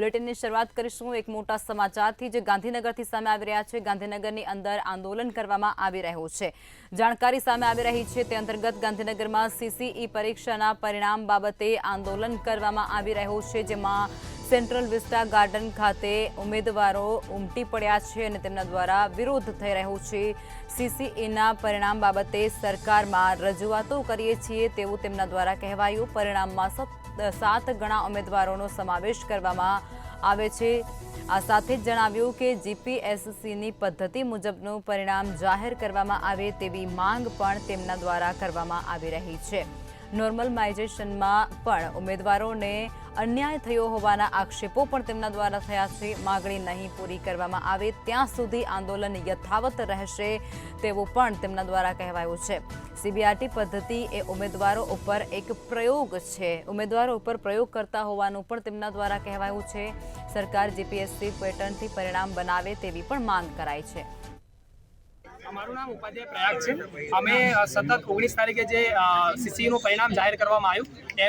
બુલેટિનની શરૂઆત કરીશું એક મોટા સમાચારથી જે ગાંધીનગરથી સામે આવી રહ્યા છે। ગાંધીનગરની અંદર આંદોલન કરવામાં આવી રહ્યું છે। જાણકારી સામે આવી રહી છે તે અંતર્ગત ગાંધીનગરમાં સીસીઈ પરીક્ષાના પરિણામ બાબતે આંદોલન કરવામાં આવી રહ્યું છે, જેમાં સેન્ટ્રલ વિસ્ટા ગાર્ડન ખાતે ઉમેદવારો ઉમટી પડ્યા છે અને તેમના દ્વારા વિરોધ થઈ રહ્યો છે। સીસીઈના પરિણામ બાબતે સરકારમાં રજૂઆતો કરીએ છીએ તેવું તેમના દ્વારા કહેવાયું। પરિણામમાં 7 ગણા ઉમેદવારોનો સમાવેશ કરવામાં આવે છે। આ સાથે જ જણાવ્યું કે જીપીએસસીની પદ્ધતિ મુજબનું પરિણામ જાહેર કરવામાં આવે તેવી માંગ પણ તેમના દ્વારા કરવામાં આવી રહી છે। નોર્મલાઇઝેશનમાં પણ ઉમેદવારોને અન્યાય થયો હોવાના આક્ષેપો પણ તેમના દ્વારા થયા છે। માગણી નહીં પૂરી કરવામાં આવે ત્યાં સુધી આંદોલન યથાવત રહેશે તેવું પણ તેમના દ્વારા કહેવાયું છે। સીબીઆરટી પદ્ધતિ એ ઉમેદવારો ઉપર એક પ્રયોગ છે, ઉમેદવારો ઉપર પ્રયોગ કરતા હોવાનું પણ તેમના દ્વારા કહેવાયું છે। સરકાર જીપીએસસી પેટર્નથી પરિણામ બનાવે તેવી પણ માંગ કરાઈ છે। અમારું નામ ઉપાધ્યાય પ્રયાગ છે। અમે સતત 19 તારીખે જે સીસીઈનું પરિણામ જાહેર કરવામાં આવ્યું એ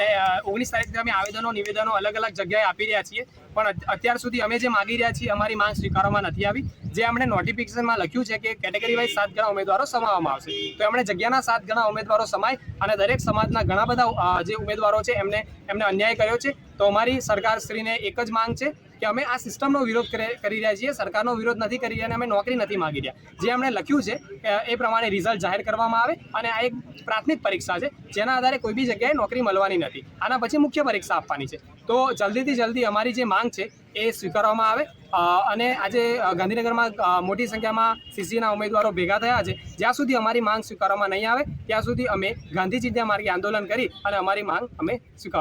19 તારીખથી અમે આવેદનો નિવેદનો અલગ અલગ જગ્યાએ આપી રહ્યા છીએ, પણ અત્યાર સુધી અમે જે માગી રહ્યા છીએ અમારી માંગ સ્વીકારવામાં નથી આવી। જે એમણે નોટિફિકેશનમાં લખ્યું છે કે કેટેગરી વાઇઝ 7 ગણા ઉમેદવારો સમાવવામાં આવશે, તો એમણે જગ્યાના 7 ગણા ઉમેદવારો સમાય અને દરેક સમાજના ઘણા બધા જે ઉમેદવારો છે એમને અન્યાય કર્યો છે। તો અમારી સરકારશ્રીને એક જ માંગ છે કે અમે આ સિસ્ટમનો વિરોધ કરી રહ્યા છીએ, સરકારનો વિરોધ નથી કરી રહ્યા અને અમે નોકરી નથી માગી રહ્યા। જે એમણે લખ્યું છે એ પ્રમાણે રિઝલ્ટ જાહેર કરવામાં આવે અને આ એક પ્રાથમિક પરીક્ષા છે જેના આધારે કોઈ બી જગ્યાએ નોકરી મળવાની નથી, આના પછી મુખ્ય પરીક્ષા આપવાની છે। તો જલ્દીથી જલ્દી અમારી જે માંગ છે એ સ્વીકારવામાં આવે અને આજે ગાંધીનગરમાં મોટી સંખ્યામાં સીસીઈના ઉમેદવારો ભેગા થયા છે। જ્યાં સુધી અમારી માંગ સ્વીકારવામાં નહીં આવે ત્યાં સુધી અમે ગાંધી ચિંધ્યા માર્ગે આંદોલન કરી અને અમારી માંગ અમે સ્વીકારશું।